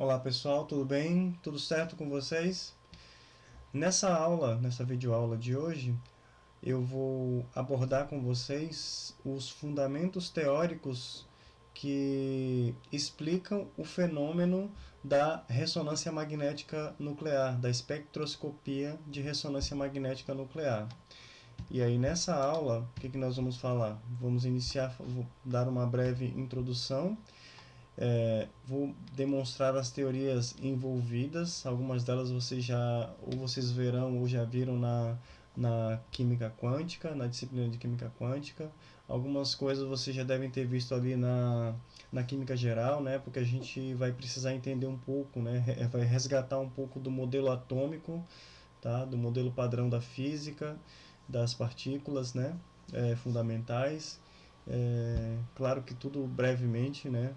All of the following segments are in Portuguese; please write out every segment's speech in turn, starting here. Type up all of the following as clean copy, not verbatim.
Olá pessoal, tudo bem? Tudo certo com vocês? Nessa videoaula de hoje, eu vou abordar com vocês os fundamentos teóricos que explicam o fenômeno da ressonância magnética nuclear, da espectroscopia de ressonância magnética nuclear. E aí nessa aula, o que nós vamos falar? Vamos iniciar, vou dar uma breve introdução. Vou demonstrar as teorias envolvidas, algumas delas vocês verão ou já viram na química quântica, na disciplina de química quântica. Algumas coisas vocês já devem ter visto ali na química geral, né? Porque a gente vai precisar entender um pouco, né? Vai resgatar um pouco do modelo atômico, tá? Do modelo padrão da física, das partículas, né? Fundamentais. Claro que tudo brevemente, né?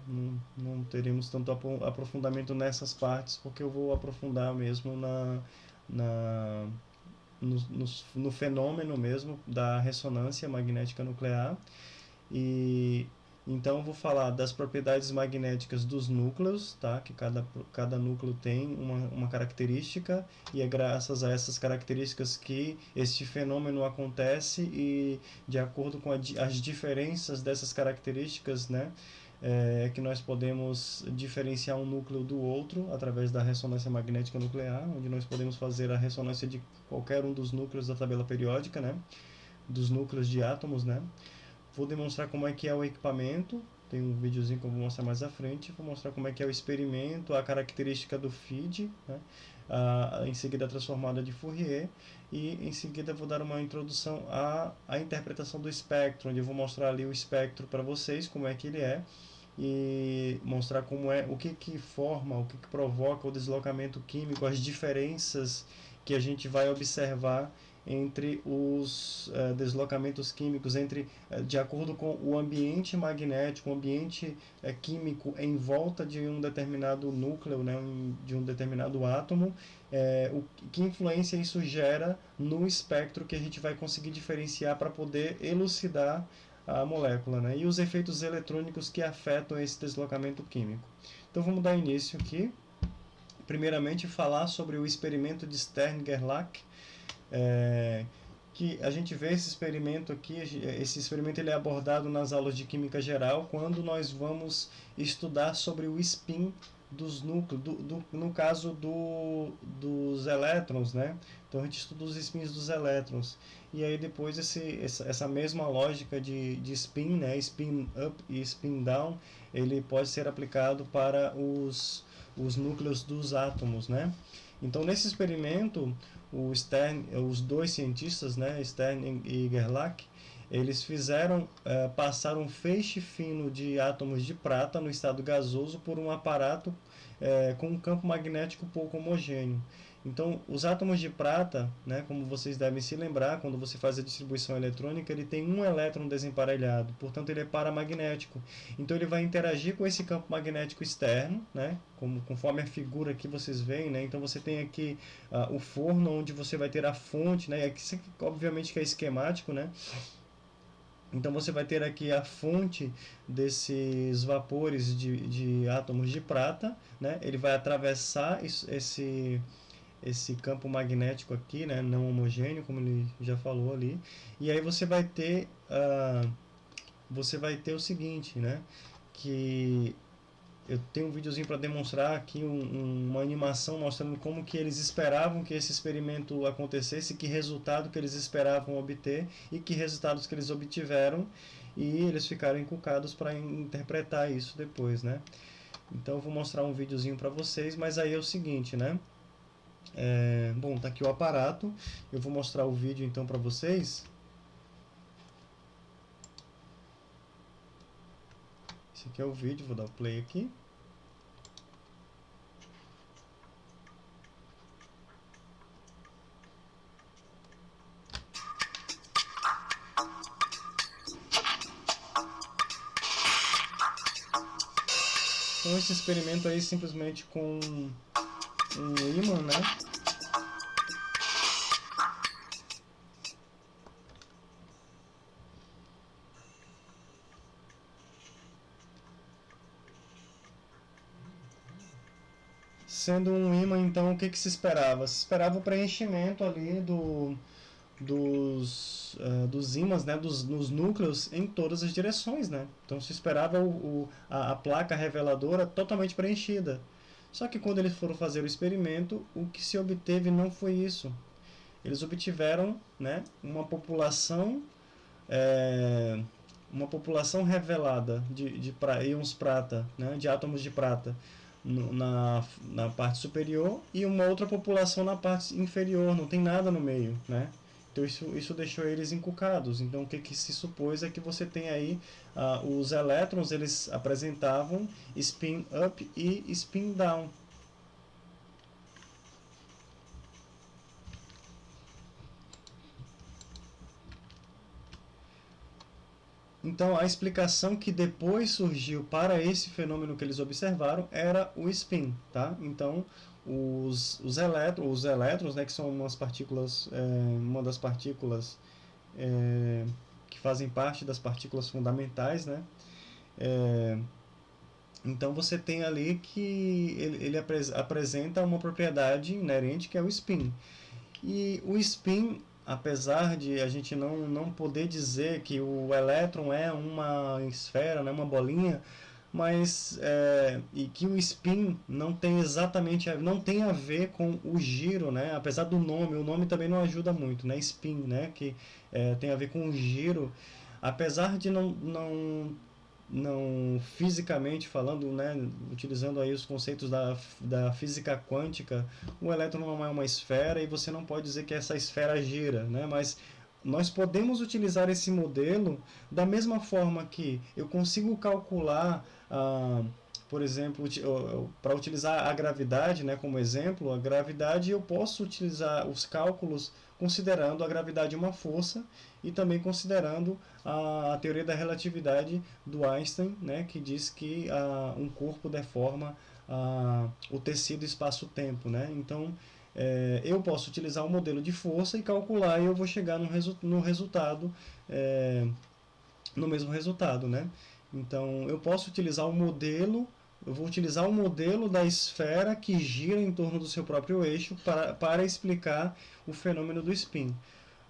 Não teremos tanto aprofundamento nessas partes, porque eu vou aprofundar mesmo na, no fenômeno mesmo da ressonância magnética nuclear. E então eu vou falar das propriedades magnéticas dos núcleos, tá? Que cada núcleo tem uma característica, e é graças a essas características que este fenômeno acontece, e de acordo com as diferenças dessas características, né? Que nós podemos diferenciar um núcleo do outro através da ressonância magnética nuclear, onde nós podemos fazer a ressonância de qualquer um dos núcleos da tabela periódica, né? Dos núcleos de átomos, né? Vou demonstrar como é que é o equipamento. Tem um videozinho que eu vou mostrar mais à frente. Vou mostrar como é que é o experimento, a característica do feed, né? Em seguida a transformada de Fourier, e em seguida vou dar uma introdução à interpretação do espectro, onde eu vou mostrar ali o espectro para vocês, como é que ele é, e mostrar como é, o que forma, o que provoca o deslocamento químico, as diferenças que a gente vai observar entre os deslocamentos químicos, de acordo com o ambiente magnético, o ambiente químico em volta de um determinado núcleo, né, de um determinado átomo, que influência isso gera no espectro que a gente vai conseguir diferenciar para poder elucidar a molécula, né, e os efeitos eletrônicos que afetam esse deslocamento químico. Então vamos dar início aqui. Primeiramente, falar sobre o experimento de Stern-Gerlach, que a gente vê esse experimento aqui. Esse experimento ele é abordado nas aulas de química geral, quando nós vamos estudar sobre o spin dos núcleos, no caso dos elétrons, né? Então a gente estuda os spins dos elétrons, e aí depois essa mesma lógica de spin, né? Spin up e spin down, ele pode ser aplicado para os núcleos dos átomos, né? Então, nesse experimento, os dois cientistas, né, Stern e Gerlach, eles fizeram passar um feixe fino de átomos de prata no estado gasoso por um aparato com um campo magnético pouco homogêneo. Então, os átomos de prata, né, como vocês devem se lembrar, quando você faz a distribuição eletrônica, ele tem um elétron desemparelhado, portanto ele é paramagnético. Então ele vai interagir com esse campo magnético externo, né, conforme a figura que vocês veem, né. Então você tem aqui o forno, onde você vai ter a fonte, né, aqui obviamente que é esquemático, né. Então você vai ter aqui a fonte desses vapores de átomos de prata, né. Ele vai atravessar esse campo magnético aqui, né, não homogêneo, como ele já falou ali, e aí você vai ter o seguinte, né, que eu tenho um videozinho para demonstrar aqui uma animação mostrando como que eles esperavam que esse experimento acontecesse, que resultado que eles esperavam obter e que resultados que eles obtiveram, e eles ficaram encucados para interpretar isso depois, né. Então eu vou mostrar um videozinho para vocês, mas aí é o seguinte, né. Bom, tá aqui o aparato. Eu vou mostrar o vídeo então para vocês. Esse aqui é o vídeo, vou dar o play aqui. Então esse experimento aí simplesmente com um ímã, né? Sendo um ímã, então, o que se esperava? Se esperava o preenchimento ali dos ímãs, né, nos núcleos em todas as direções, né? Então se esperava a placa reveladora totalmente preenchida. Só que quando eles foram fazer o experimento, o que se obteve não foi isso. Eles obtiveram, né, é, uma população revelada de íons prata, né, de átomos de prata na parte superior e uma outra população na parte inferior, não tem nada no meio, né? Então isso deixou eles encucados. Então o que se supôs é que você tem aí os elétrons, eles apresentavam spin up e spin down. Então, a explicação que depois surgiu para esse fenômeno que eles observaram era o spin, tá? Então, os elétrons, né, que são uma das partículas é, que fazem parte das partículas fundamentais, né? É, então, você tem ali que ele apresenta uma propriedade inerente que é o spin. E o spin, apesar de a gente não poder dizer que o elétron é uma esfera, né, uma bolinha, mas e que o spin não tem exatamente não tem a ver com o giro, né? Apesar do nome, o nome também não ajuda muito, né? Spin, né? Que tem a ver com o giro, apesar de não fisicamente falando, né, utilizando aí os conceitos da física quântica, o elétron não é uma esfera e você não pode dizer que essa esfera gira, né, mas nós podemos utilizar esse modelo da mesma forma que eu consigo calcular, por exemplo, para utilizar a gravidade, né, como exemplo, a gravidade eu posso utilizar os cálculos considerando a gravidade uma força e também considerando a teoria da relatividade do Einstein, né, que diz que um corpo deforma o tecido espaço-tempo. Né? Então, eu posso utilizar um modelo de força e calcular e eu vou chegar no resultado, no mesmo resultado. Né? Então, eu posso utilizar o modelo, eu vou utilizar o modelo da esfera que gira em torno do seu próprio eixo para explicar o fenômeno do spin.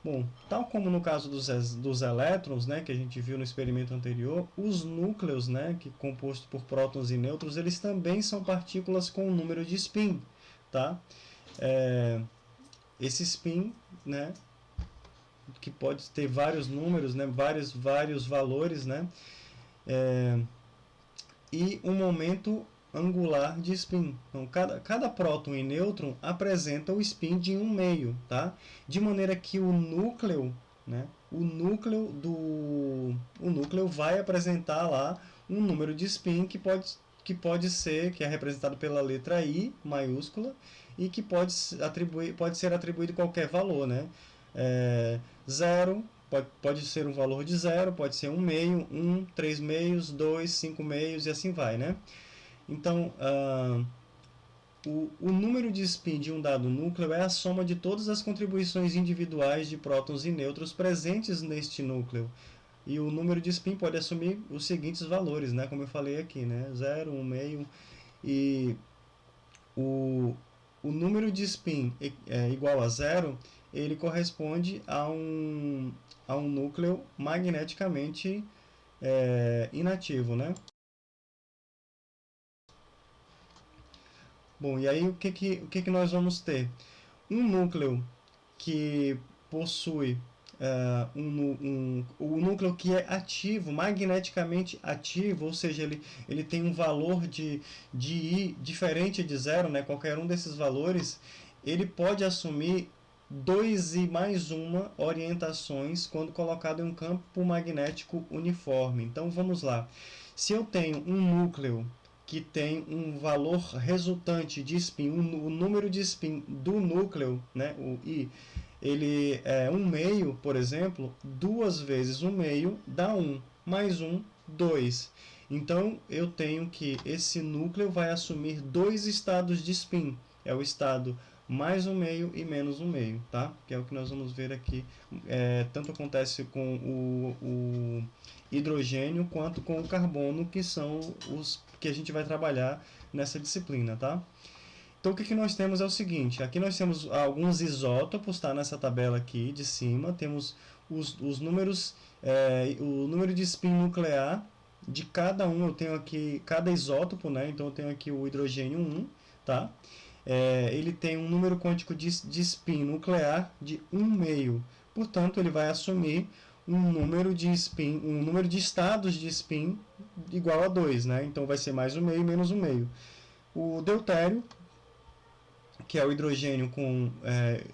Bom, tal como no caso dos elétrons, né, que a gente viu no experimento anterior, os núcleos, né, que composto por prótons e nêutrons, eles também são partículas com um número de spin, tá? Esse spin, né, que pode ter vários números, né, vários valores, né, e um momento angular de spin. Então, cada próton e nêutron apresenta o spin de um meio, tá? De maneira que o núcleo, né, o núcleo vai apresentar lá um número de spin que pode ser, que é representado pela letra I maiúscula e que pode ser atribuído qualquer valor, né? Zero, pode ser um valor de zero, pode ser um meio, três meios, dois, cinco meios e assim vai, né? Então, o número de spin de um dado núcleo é a soma de todas as contribuições individuais de prótons e nêutrons presentes neste núcleo. E o número de spin pode assumir os seguintes valores, né? Como eu falei aqui, né? Zero, um meio e o, o número de spin igual a zero, ele corresponde a um núcleo magneticamente inativo, né? Bom, e aí o que nós vamos ter? Um núcleo que possui o núcleo que é ativo, magneticamente ativo, ou seja, ele tem um valor de I diferente de zero, né? Qualquer um desses valores, ele pode assumir 2 e mais uma orientações quando colocado em um campo magnético uniforme. Então vamos lá. Se eu tenho um núcleo que tem um valor resultante de spin, o número de spin do núcleo, né, o I, ele é um meio, por exemplo, duas vezes um meio dá 1, mais 1, 2. Então eu tenho que esse núcleo vai assumir dois estados de spin. É o estado mais um meio e menos um meio, tá? Que é o que nós vamos ver aqui. Tanto acontece com o hidrogênio quanto com o carbono, que são os que a gente vai trabalhar nessa disciplina, tá? Então, o que nós temos é o seguinte: aqui nós temos alguns isótopos, tá? Nessa tabela aqui de cima, temos os números, o número de spin nuclear de cada um. Eu tenho aqui cada isótopo, né? Então, eu tenho aqui o hidrogênio 1, tá? Ele tem um número quântico de spin nuclear de 1,5. Portanto, ele vai assumir um número de spin, um número de estados de spin igual a 2, né? Então, vai ser mais 1,5 menos 1,5. O deutério, que é o hidrogênio com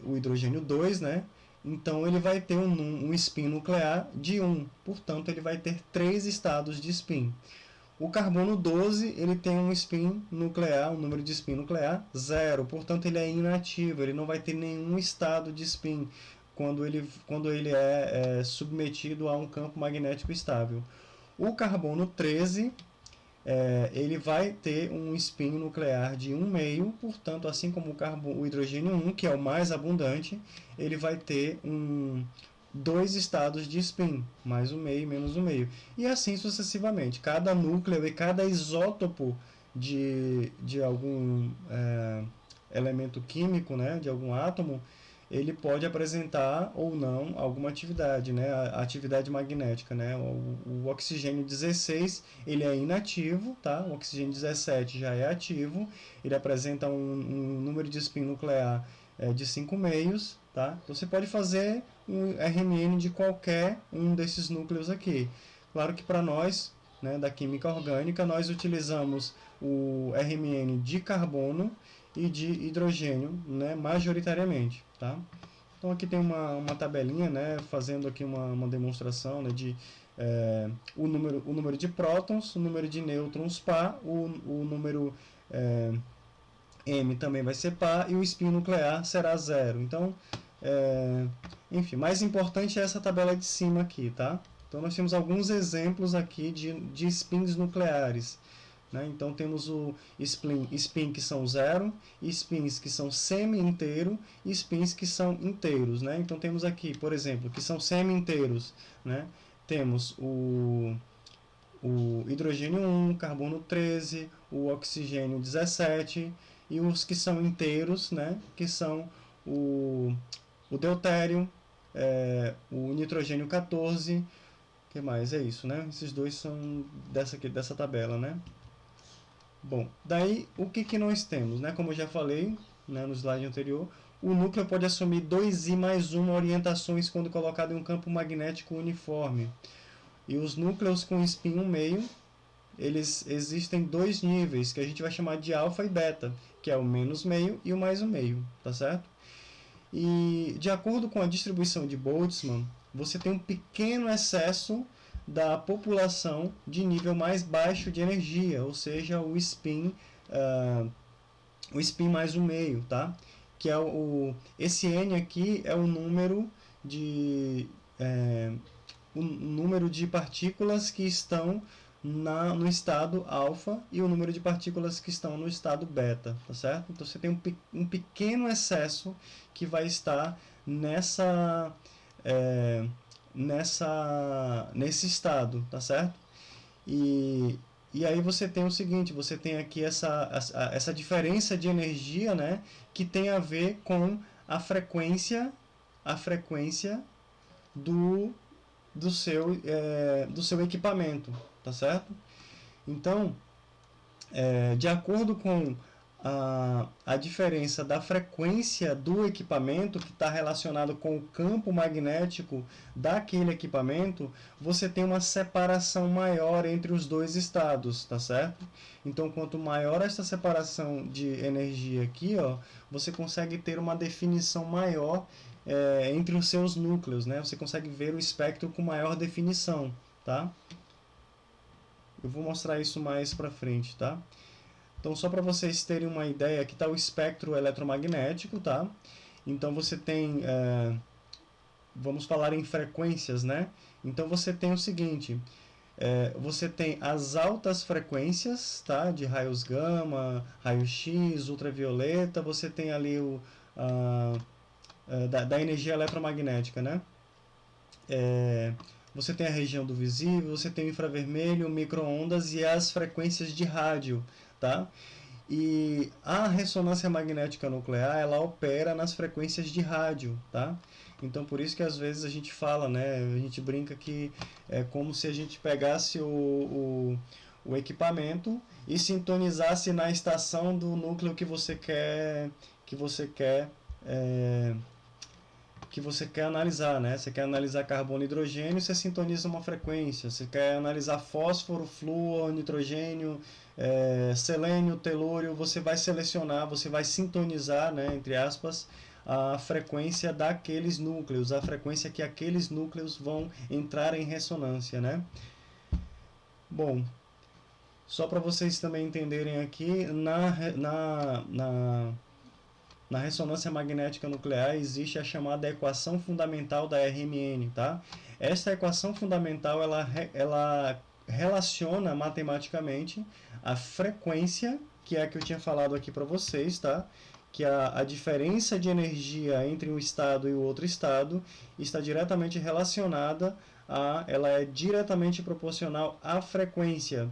o hidrogênio 2, né? Então ele vai ter um spin nuclear de 1, portanto ele vai ter 3 estados de spin. O carbono 12 ele tem um spin nuclear, um número de spin nuclear 0, portanto ele é inativo, ele não vai ter nenhum estado de spin quando ele é submetido a um campo magnético estável. O carbono 13 ele vai ter um spin nuclear de 1,5, portanto, assim como o hidrogênio 1, que é o mais abundante, ele vai ter dois estados de spin, mais 1,5 menos 1,5. E assim sucessivamente. Cada núcleo e cada isótopo de algum elemento químico, né, de algum átomo, ele pode apresentar ou não alguma atividade, né? A atividade magnética, né? O oxigênio 16 ele é inativo, tá? O oxigênio 17 já é ativo, ele apresenta um número de spin nuclear de 5 meios, tá? Então você pode fazer um RMN de qualquer um desses núcleos aqui. Claro que para nós, né, da química orgânica, nós utilizamos o RMN de carbono e de hidrogênio, né, majoritariamente, tá? Então aqui tem uma tabelinha, né, fazendo aqui uma demonstração, né, de o número de prótons, o número de nêutrons par, o número M também vai ser par e o spin nuclear será 0. Então, enfim, mais importante é essa tabela de cima aqui, tá? Então nós temos alguns exemplos aqui de spins nucleares. Né? Então temos o spin que são 0, spins que são semi-inteiro e spins que são inteiros. Né? Então temos aqui, por exemplo, que são semi-inteiros. Né? Temos o hidrogênio 1, carbono 13, o oxigênio 17 e os que são inteiros, né? Que são o deutério, o nitrogênio 14, o que mais? É isso, né? Esses dois são dessa tabela, né? Bom, daí o que nós temos, né? Como eu já falei, né, no slide anterior, o núcleo pode assumir 2i mais 1 orientações quando colocado em um campo magnético uniforme. E os núcleos com spin 1,5, eles existem dois níveis, que a gente vai chamar de alfa e beta, que é o menos meio e o mais 1,5, tá certo? E de acordo com a distribuição de Boltzmann, você tem um pequeno excesso da população de nível mais baixo de energia, ou seja, o spin mais 1,5, tá? Que é esse N aqui é o número de partículas que estão no estado alfa e o número de partículas que estão no estado beta, tá certo? Então você tem um pequeno excesso que vai estar nesse estado, tá certo? E aí você tem o seguinte, você tem aqui essa diferença de energia, né, que tem a ver com a frequência do seu equipamento, tá certo? Então, de acordo com a diferença da frequência do equipamento, que está relacionado com o campo magnético daquele equipamento, você tem uma separação maior entre os dois estados, tá certo? Então, quanto maior essa separação de energia aqui, ó, você consegue ter uma definição maior entre os seus núcleos, né? Você consegue ver o espectro com maior definição, tá? Eu vou mostrar isso mais para frente, tá? Então, só para vocês terem uma ideia, aqui está o espectro eletromagnético, tá? Então, você tem, vamos falar em frequências, né? Então, você tem o seguinte, você tem as altas frequências, tá? De raios gama, raio-x, ultravioleta, você tem ali da energia eletromagnética, né? Você tem a região do visível, você tem o infravermelho, micro-ondas e as frequências de rádio, tá? E a ressonância magnética nuclear, ela opera nas frequências de rádio, tá? Então, por isso que às vezes a gente fala, né? A gente brinca que é como se a gente pegasse o equipamento e sintonizasse na estação do núcleo que você quer é, que você quer analisar, né? Você quer analisar carbono e hidrogênio, você sintoniza uma frequência. Você quer analisar fósforo, flúor, nitrogênio, selênio, telúrio, você vai selecionar, você vai sintonizar, né, entre aspas, a frequência daqueles núcleos, a frequência que aqueles núcleos vão entrar em ressonância, né? Bom, só para vocês também entenderem aqui, na ressonância magnética nuclear existe a chamada equação fundamental da RMN, tá? Esta equação fundamental ela relaciona matematicamente a frequência, que é a que eu tinha falado aqui para vocês, tá? Que a diferença de energia entre um estado e o outro estado está diretamente relacionada ela é diretamente proporcional à frequência.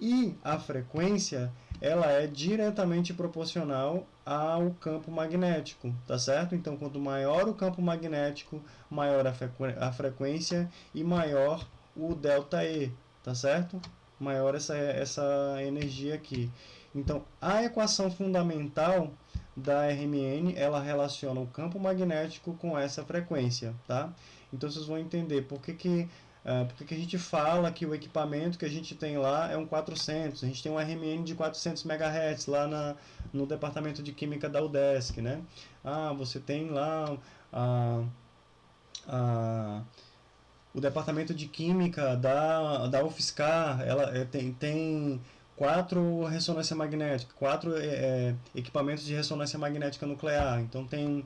E a frequência ela é diretamente proporcional ao campo magnético, tá certo? Então, quanto maior o campo magnético, maior a frequência e maior o ΔE, tá certo? Maior essa energia aqui. Então, a equação fundamental da RMN, ela relaciona o campo magnético com essa frequência, tá? Então, vocês vão entender por que a gente fala que o equipamento que a gente tem lá é um 400. A gente tem um RMN de 400 MHz lá no departamento de Química da UDESC, né? Você tem lá a, o departamento de Química da UFSCar, ela tem 4 ressonância magnética, 4 equipamentos de ressonância magnética nuclear. Então tem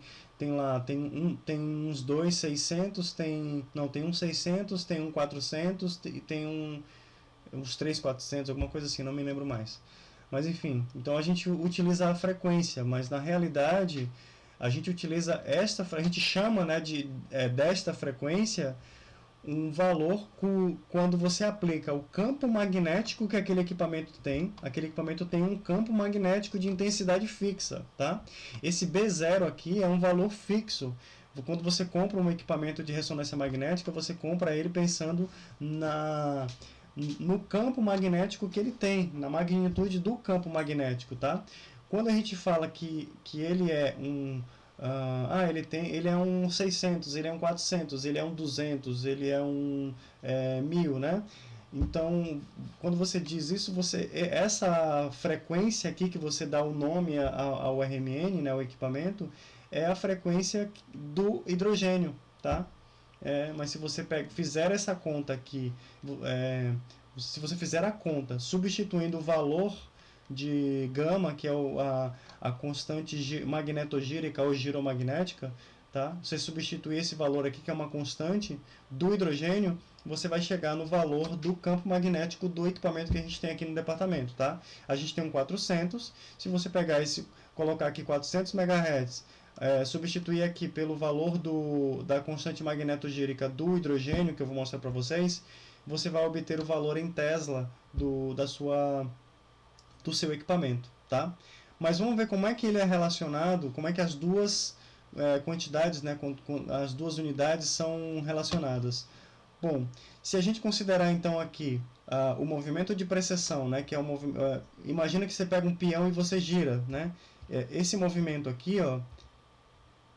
uns 600, tem um 600, tem um 400 e tem uns 3 400, alguma coisa assim, não me lembro mais. Mas enfim, então a gente utiliza a frequência, mas na realidade a gente utiliza a gente chama, né, desta frequência um valor quando você aplica o campo magnético que aquele equipamento tem um campo magnético de intensidade fixa, tá? Esse B0 aqui é um valor fixo. Quando você compra um equipamento de ressonância magnética, você compra ele pensando no campo magnético que ele tem, na magnitude do campo magnético, tá? Quando a gente fala que ele é ele é um 600, ele é um 400, ele é um 200, ele é um 1000, né? Então, quando você diz isso, essa frequência aqui que você dá o nome ao RMN, né, ao equipamento, é a frequência do hidrogênio, tá? Mas se você fizer essa conta aqui, se você fizer a conta substituindo o valor de gama, que é a constante magnetogírica ou giromagnética, tá? Você substituir esse valor aqui, que é uma constante do hidrogênio, você vai chegar no valor do campo magnético do equipamento que a gente tem aqui no departamento, tá? A gente tem um 400, se você pegar colocar aqui 400 MHz, substituir aqui pelo valor da constante magnetogírica do hidrogênio, que eu vou mostrar para vocês, você vai obter o valor em Tesla do seu equipamento, tá? Mas vamos ver como é que ele é relacionado, como é que as duas quantidades, né, as duas unidades são relacionadas. Bom, se a gente considerar então aqui o movimento de precessão, né, que é imagina que você pega um peão e você gira, né? Esse movimento aqui, ó,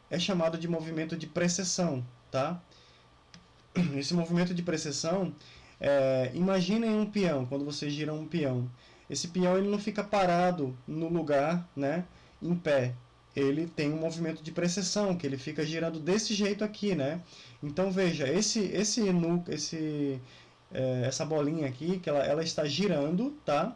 é chamado de movimento de precessão, tá? Esse movimento de precessão, imaginem um peão, quando você gira um peão. Esse peão ele não fica parado no lugar, né, em pé. Ele tem um movimento de precessão, que ele fica girando desse jeito aqui, né? Então veja, essa bolinha aqui, que ela está girando, tá?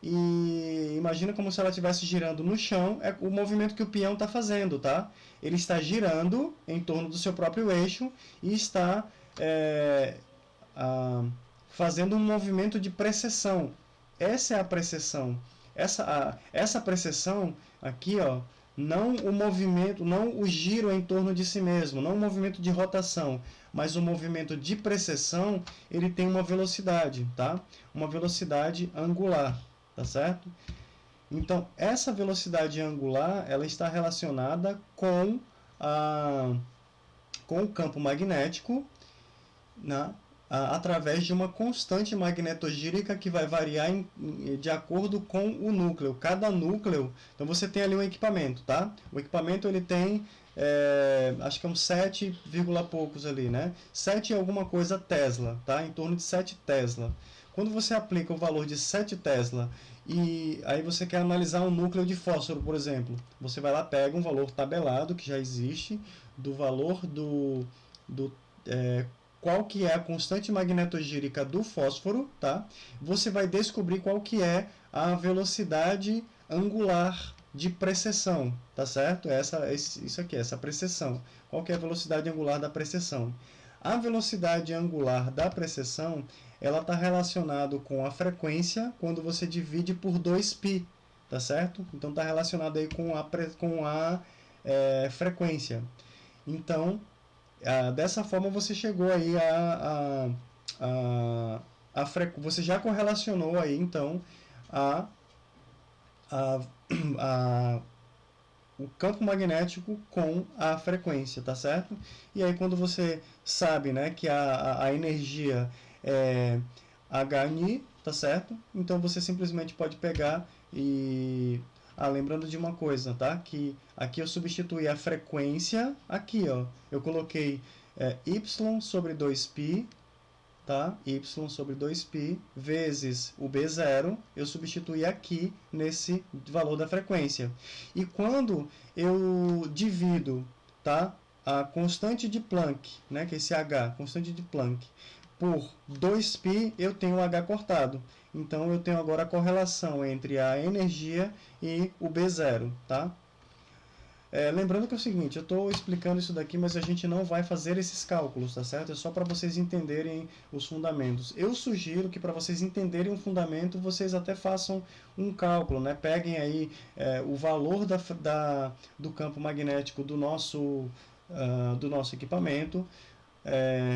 E imagina como se ela estivesse girando no chão, é o movimento que o peão está fazendo, tá? Ele está girando em torno do seu próprio eixo e está fazendo um movimento de precessão. Essa é a precessão. Essa precessão aqui, ó, não o movimento, não o giro em torno de si mesmo, não o movimento de rotação, mas o movimento de precessão, ele tem uma velocidade, tá? Uma velocidade angular, tá certo? Então, essa velocidade angular, ela está relacionada com o campo magnético, né, através de uma constante magnetogírica que vai variar de acordo com o núcleo. Cada núcleo, então você tem ali um equipamento, tá? O equipamento ele tem, acho que é uns 7, poucos ali, né? 7 alguma coisa Tesla, tá? Em torno de 7 Tesla. Quando você aplica o valor de 7 Tesla e aí você quer analisar um núcleo de fósforo, por exemplo, você vai lá, pega um valor tabelado que já existe do valor do qual que é a constante magnetogírica do fósforo, tá? Você vai descobrir qual que é a velocidade angular de precessão, tá certo? Isso aqui, essa precessão. Qual que é a velocidade angular da precessão? A velocidade angular da precessão, ela está relacionada com a frequência quando você divide por 2π, tá certo? Então está relacionado aí com a frequência. Então, dessa forma você chegou aí você já correlacionou aí então a, a, a, o campo magnético com a frequência, tá certo? E aí quando você sabe, né, que a energia é HNI, tá certo? Então você simplesmente pode pegar e lembrando de uma coisa, tá? Que aqui eu substituí a frequência, aqui, ó, eu coloquei y sobre 2π, tá? Y sobre 2π vezes o B0, eu substituí aqui nesse valor da frequência. E quando eu divido, tá? A constante de Planck, né? Que é esse H, constante de Planck, por 2π, eu tenho o H cortado. Então, eu tenho agora a correlação entre a energia e o B0, tá? Lembrando que é o seguinte, eu estou explicando isso daqui, mas a gente não vai fazer esses cálculos, tá certo? É só para vocês entenderem os fundamentos. Eu sugiro que para vocês entenderem o fundamento, vocês até façam um cálculo, né? Peguem aí o valor do campo magnético do nosso equipamento,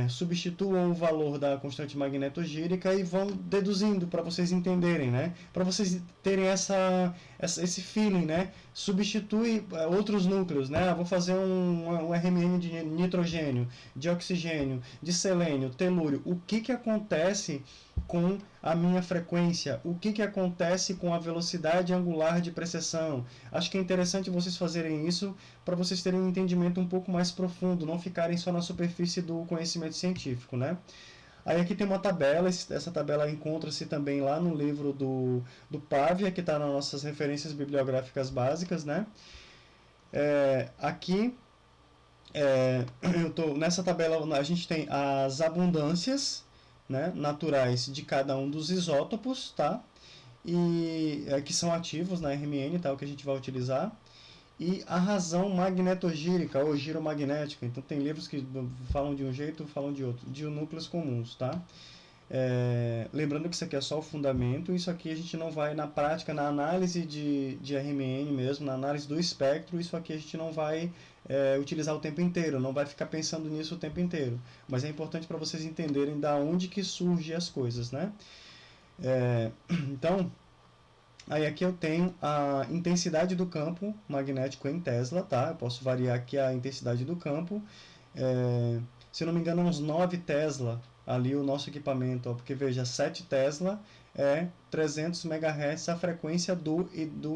substituam o valor da constante magnetogírica e vão deduzindo para vocês entenderem, né? Para vocês terem esse feeling, né? Substitui outros núcleos, né? Vou fazer um RMN de nitrogênio, de oxigênio, de selênio, telúrio. O que acontece com a minha frequência? O que acontece com a velocidade angular de precessão? Acho que é interessante vocês fazerem isso para vocês terem um entendimento um pouco mais profundo, não ficarem só na superfície do conhecimento científico, né? Aí aqui tem uma tabela, essa tabela encontra-se também lá no livro do Pavia, que está nas nossas referências bibliográficas básicas, né? Aqui, nessa tabela a gente tem as abundâncias, né, naturais de cada um dos isótopos, tá? E que são ativos na RMN, tá? O que a gente vai utilizar. E a razão magnetogírica ou giromagnética. Então tem livros que falam de um jeito, falam de outro, de núcleos comuns, tá? Lembrando que isso aqui é só o fundamento, isso aqui a gente não vai na prática, na análise de RMN mesmo, na análise do espectro, isso aqui a gente não vai utilizar o tempo inteiro, não vai ficar pensando nisso o tempo inteiro. Mas é importante para vocês entenderem da onde que surgem as coisas, né? Então, aí aqui eu tenho a intensidade do campo magnético em Tesla, tá? Eu posso variar aqui a intensidade do campo. Se eu não me engano, uns 9 Tesla ali o nosso equipamento, ó, porque veja, 7 Tesla é 300 MHz a frequência do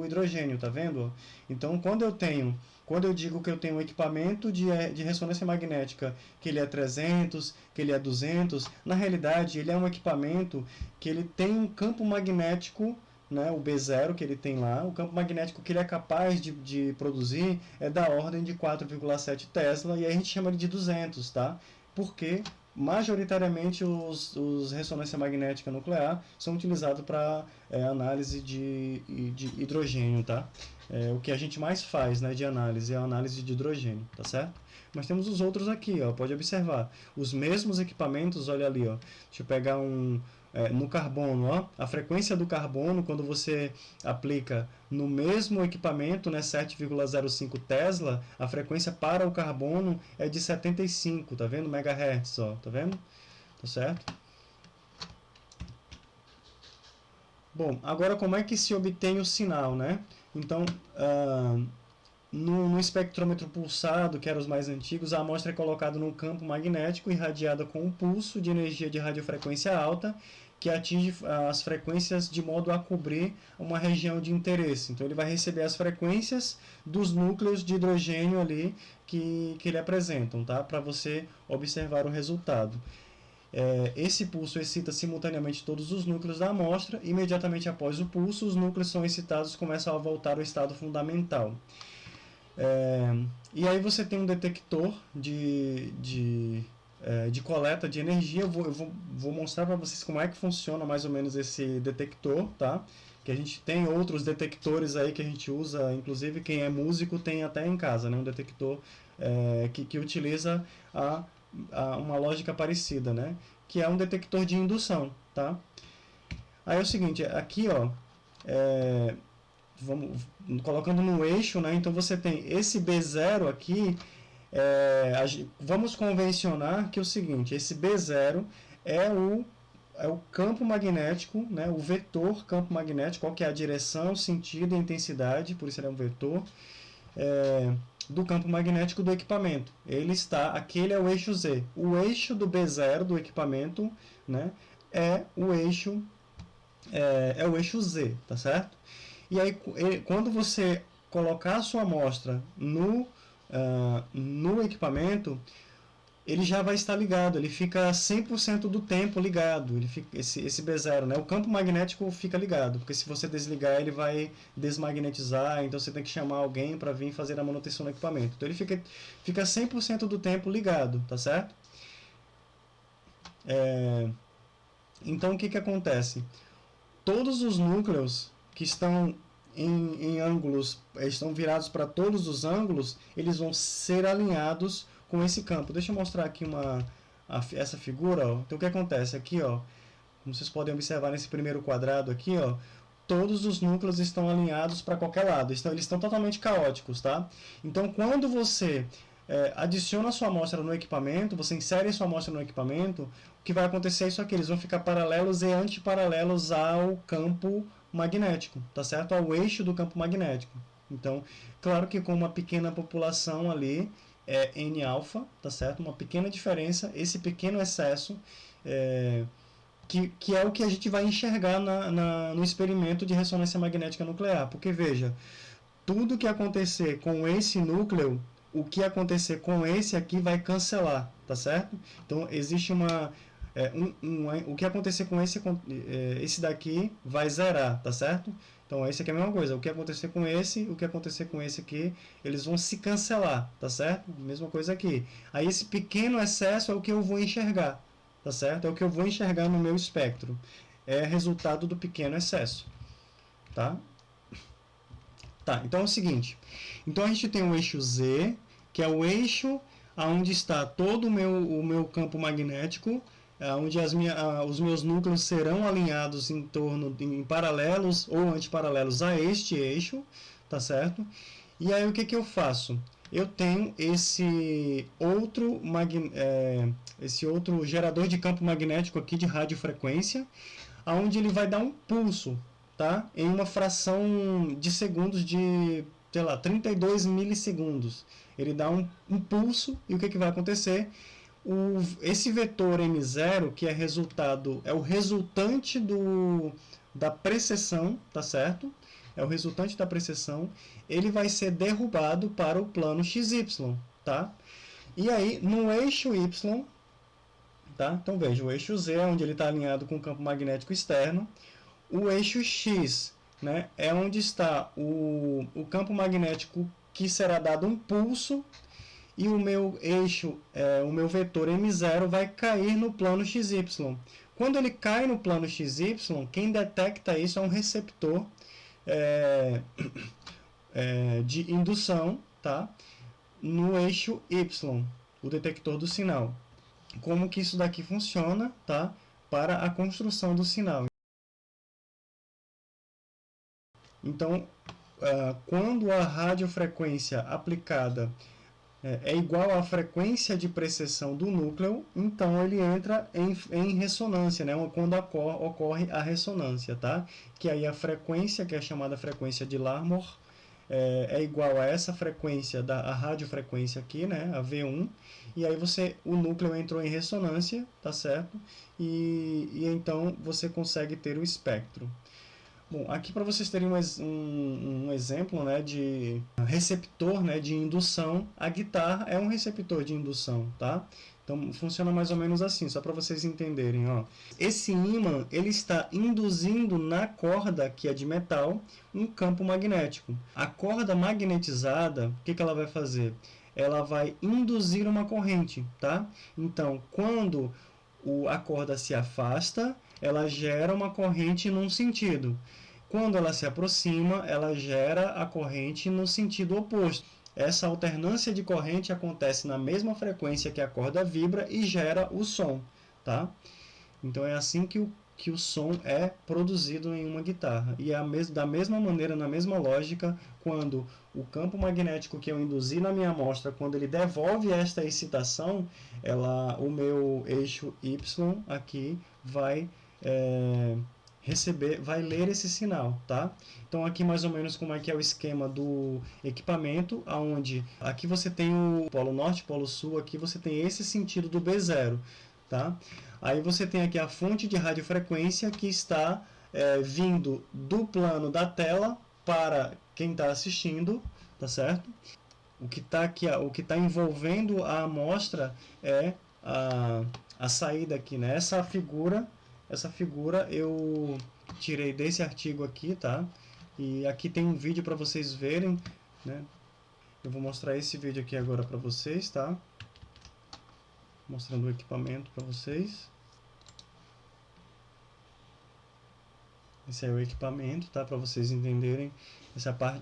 hidrogênio, tá vendo? Então, quando eu digo que eu tenho um equipamento de ressonância magnética que ele é 300, que ele é 200, na realidade ele é um equipamento que ele tem um campo magnético, né, o B0 que ele tem lá, o campo magnético que ele é capaz de produzir é da ordem de 4,7 Tesla, e aí a gente chama ele de 200, tá? Porque majoritariamente os ressonância magnética nuclear são utilizados para análise de hidrogênio, tá? O que a gente mais faz, né, de análise é a análise de hidrogênio, tá certo? Mas temos os outros aqui, ó, pode observar. Os mesmos equipamentos, olha ali, ó. Deixa eu pegar no carbono, ó, a frequência do carbono, quando você aplica no mesmo equipamento, né, 7,05 Tesla, a frequência para o carbono é de 75, tá vendo? Megahertz, ó, tá vendo? Tá certo? Bom, agora como é que se obtém o sinal, né? Então, no espectrômetro pulsado, que eram os mais antigos, a amostra é colocada num campo magnético irradiada com um pulso de energia de radiofrequência alta, que atinge as frequências de modo a cobrir uma região de interesse. Então ele vai receber as frequências dos núcleos de hidrogênio ali que ele apresentam, tá? Para você observar o resultado. Esse pulso excita simultaneamente todos os núcleos da amostra. Imediatamente após o pulso, os núcleos são excitados e começam a voltar ao estado fundamental. E aí você tem um detector de coleta de energia. Eu vou mostrar para vocês como é que funciona mais ou menos esse detector, tá? Que a gente tem outros detectores aí que a gente usa, inclusive quem é músico tem até em casa, né? Um detector que utiliza uma lógica parecida, né? Que é um detector de indução, tá? Aí é o seguinte, aqui, ó, vamos colocando no eixo, né? Então você tem esse B0 aqui, vamos convencionar que é o seguinte, esse B0 é o campo magnético, né? O vetor campo magnético, qual que é a direção, sentido e intensidade, por isso ele é um vetor, do campo magnético do equipamento. Aquele é o eixo Z. O eixo do B0 do equipamento, né, é o eixo Z, tá certo? E aí, quando você colocar a sua amostra no equipamento, ele já vai estar ligado, ele fica 100% do tempo ligado, esse B0, né? O campo magnético fica ligado, porque se você desligar ele vai desmagnetizar, então você tem que chamar alguém para vir fazer a manutenção do equipamento. Então ele fica 100% do tempo ligado, tá certo? Então o que acontece? Todos os núcleos que estão em ângulos, estão virados para todos os ângulos, eles vão ser alinhados com esse campo. Deixa eu mostrar aqui essa figura. Ó. Então o que acontece aqui, ó, como vocês podem observar nesse primeiro quadrado aqui, ó, todos os núcleos estão alinhados para qualquer lado. Eles estão totalmente caóticos, tá? Então quando você adiciona a sua amostra no equipamento, você insere a sua amostra no equipamento, o que vai acontecer é isso aqui, eles vão ficar paralelos e antiparalelos ao campo magnético, tá certo? Ao eixo do campo magnético. Então, claro que com uma pequena população ali, N-alfa, tá certo? Uma pequena diferença, esse pequeno excesso, que é o que a gente vai enxergar no experimento de ressonância magnética nuclear. Porque, veja, tudo que acontecer com esse núcleo, o que acontecer com esse aqui vai cancelar, tá certo? Então, existe o que acontecer com esse daqui vai zerar, tá certo? Então, esse aqui é a mesma coisa. O que acontecer com esse, o que acontecer com esse aqui, eles vão se cancelar, tá certo? Mesma coisa aqui. Aí, esse pequeno excesso é o que eu vou enxergar, tá certo? É o que eu vou enxergar no meu espectro. É resultado do pequeno excesso, tá? Tá, então é o seguinte. Então a gente tem o eixo Z, que é o eixo onde está todo o meu campo magnético, onde os meus núcleos serão alinhados em paralelos ou antiparalelos a este eixo, tá certo? E aí o que eu faço? Eu tenho esse outro gerador de campo magnético aqui de radiofrequência, onde ele vai dar um pulso, tá? Em uma fração de segundos de, sei lá, 32 milissegundos. Ele dá um pulso e o que vai acontecer? Esse vetor M0, que é o resultante da precessão, tá certo? É o resultante da precessão, ele vai ser derrubado para o plano XY, tá? E aí, no eixo Y, tá? Então veja, o eixo Z é onde ele está alinhado com o campo magnético externo, o eixo X, né, é onde está o campo magnético que será dado um pulso e o meu eixo, o meu vetor M0 vai cair no plano XY. Quando ele cai no plano XY, quem detecta isso é um receptor de indução, tá? No eixo Y, o detector do sinal. Como que isso daqui funciona, tá? Para a construção do sinal. Então, quando a radiofrequência aplicada é igual à frequência de precessão do núcleo, então ele entra em ressonância, né? Quando ocorre a ressonância, tá? Que aí a frequência, que é chamada frequência de Larmor, é igual a essa frequência a radiofrequência aqui, né? A V1, e aí o núcleo entrou em ressonância, tá certo? E então você consegue ter o espectro. Bom, aqui para vocês terem um exemplo, né, de receptor, né, de indução, a guitarra é um receptor de indução, tá? Então funciona mais ou menos assim, só para vocês entenderem, ó. Esse ímã, ele está induzindo na corda, que é de metal, um campo magnético. A corda magnetizada, o que ela vai fazer? Ela vai induzir uma corrente, tá? Então, quando a corda se afasta, ela gera uma corrente num sentido. Quando ela se aproxima, ela gera a corrente no sentido oposto. Essa alternância de corrente acontece na mesma frequência que a corda vibra e gera o som, tá? Então é assim que o som é produzido em uma guitarra. E da mesma maneira, na mesma lógica, quando o campo magnético que eu induzi na minha amostra, quando ele devolve esta excitação, o meu eixo Y aqui vai vai ler esse sinal, tá? Então aqui mais ou menos como é que é o esquema do equipamento, aonde aqui você tem o polo norte, polo sul, aqui você tem esse sentido do B0, tá? Aí você tem aqui a fonte de radiofrequência que está vindo do plano da tela para quem está assistindo, tá certo? O que está aqui, o que está envolvendo a amostra é a saída aqui, né? Essa figura eu tirei desse artigo aqui, tá? E aqui tem um vídeo para vocês verem, né? Eu vou mostrar esse vídeo aqui agora para vocês, tá? Mostrando o equipamento para vocês. Esse é o equipamento, tá? Para vocês entenderem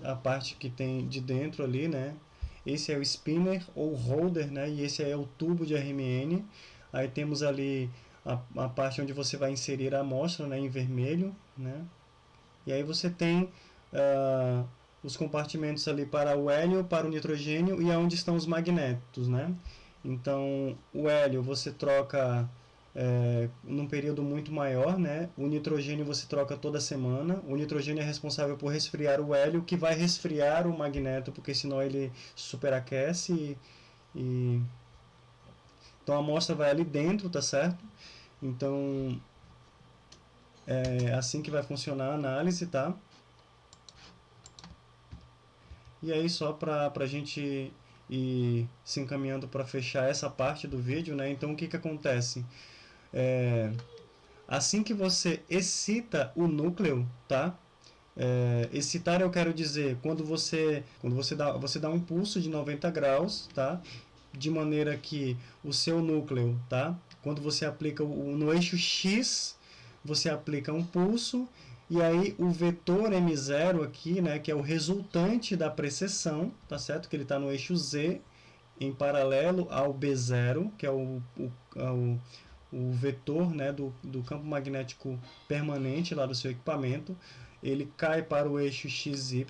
a parte que tem de dentro ali, né? Esse é o spinner ou holder, né? E esse é o tubo de RMN. Aí temos ali a parte onde você vai inserir a amostra, né? Em vermelho, né? E aí você tem os compartimentos ali para o hélio, para o nitrogênio e aonde estão os magnetos, né? Então o hélio você troca num período muito maior, né? O nitrogênio você troca toda semana. O nitrogênio é responsável por resfriar o hélio, que vai resfriar o magneto, porque senão ele superaquece então a amostra vai ali dentro, tá certo? Então é assim que vai funcionar a análise, tá? E aí só para a gente ir se encaminhando para fechar essa parte do vídeo, né? Então o que acontece? Assim que você excita o núcleo, tá? Excitar eu quero dizer quando você dá um pulso de 90 graus, tá? De maneira que o seu núcleo, tá? Quando você aplica no eixo X, você aplica um pulso e aí o vetor M0 aqui, né, que é o resultante da precessão, tá certo? Que ele está no eixo Z em paralelo ao B0, que é o vetor, né, do campo magnético permanente lá do seu equipamento. Ele cai para o eixo XY,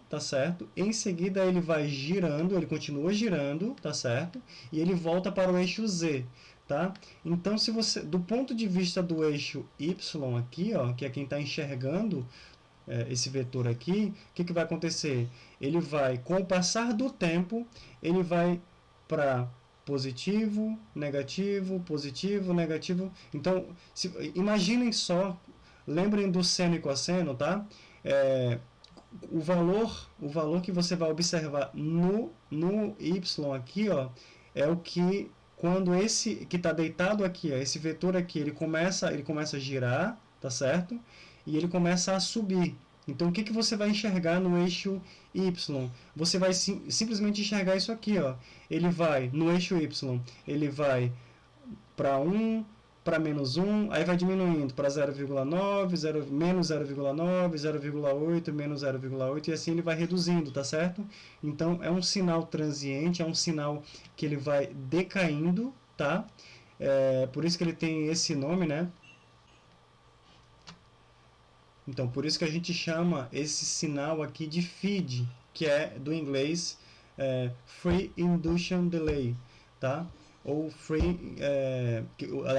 tá certo? Em seguida ele vai girando, ele continua girando, tá certo? E ele volta para o eixo Z, tá? Então, se você, do ponto de vista do eixo Y aqui, ó, que é quem está enxergando esse vetor aqui, o que vai acontecer? Ele vai, com o passar do tempo, ele vai para positivo, negativo, negativo. Então, imaginem só, lembrem do seno e cosseno, tá? O valor que você vai observar no y aqui, ó, é o que quando esse que está deitado aqui, ó, esse vetor aqui, ele começa a girar, tá certo? E ele começa a subir. Então o que você vai enxergar no eixo Y? Você vai simplesmente enxergar isso aqui, ó. Ele vai no eixo Y, ele vai para 1, para menos 1, aí vai diminuindo para 0,9, menos 0,9, 0,8, menos 0,8 e assim ele vai reduzindo, tá certo? Então é um sinal transiente, é um sinal que ele vai decaindo, tá? Por isso que ele tem esse nome, né? Então por isso que a gente chama esse sinal aqui de feed, que é do inglês Free Induction Delay, tá? Ou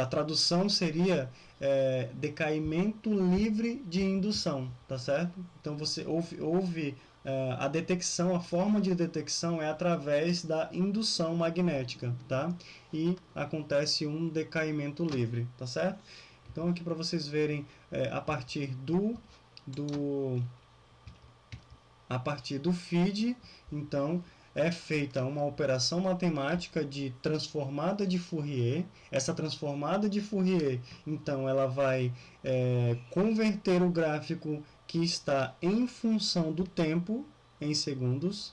a tradução seria decaimento livre de indução, tá certo? Então você houve a detecção, a forma de detecção é através da indução magnética, tá? E acontece um decaimento livre, tá certo? Então aqui para vocês verem a partir do feed, então é feita uma operação matemática de transformada de Fourier. Essa transformada de Fourier, então, ela vai converter o gráfico que está em função do tempo, em segundos,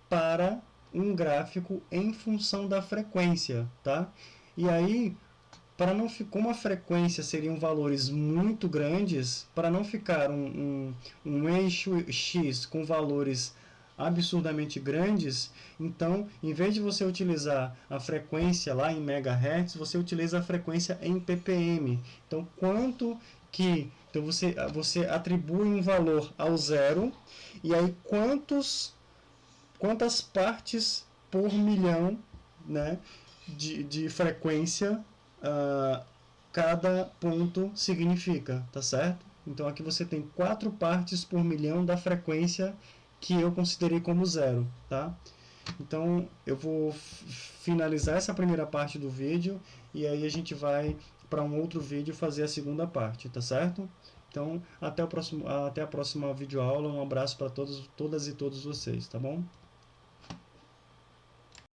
para um gráfico em função da frequência, tá? E aí, para não ficar, como a frequência seriam valores muito grandes, para não ficar um eixo X com valores absurdamente grandes, então, em vez de você utilizar a frequência lá em megahertz, você utiliza a frequência em ppm. Então, então você atribui um valor ao zero, e aí quantas partes por milhão, né, de frequência cada ponto significa, tá certo? Então aqui você tem 4 partes por milhão da frequência que eu considerei como zero, tá? Então eu vou finalizar essa primeira parte do vídeo e aí a gente vai para um outro vídeo fazer a segunda parte, tá certo? Então até a próxima videoaula, um abraço para todas e todos vocês, tá bom?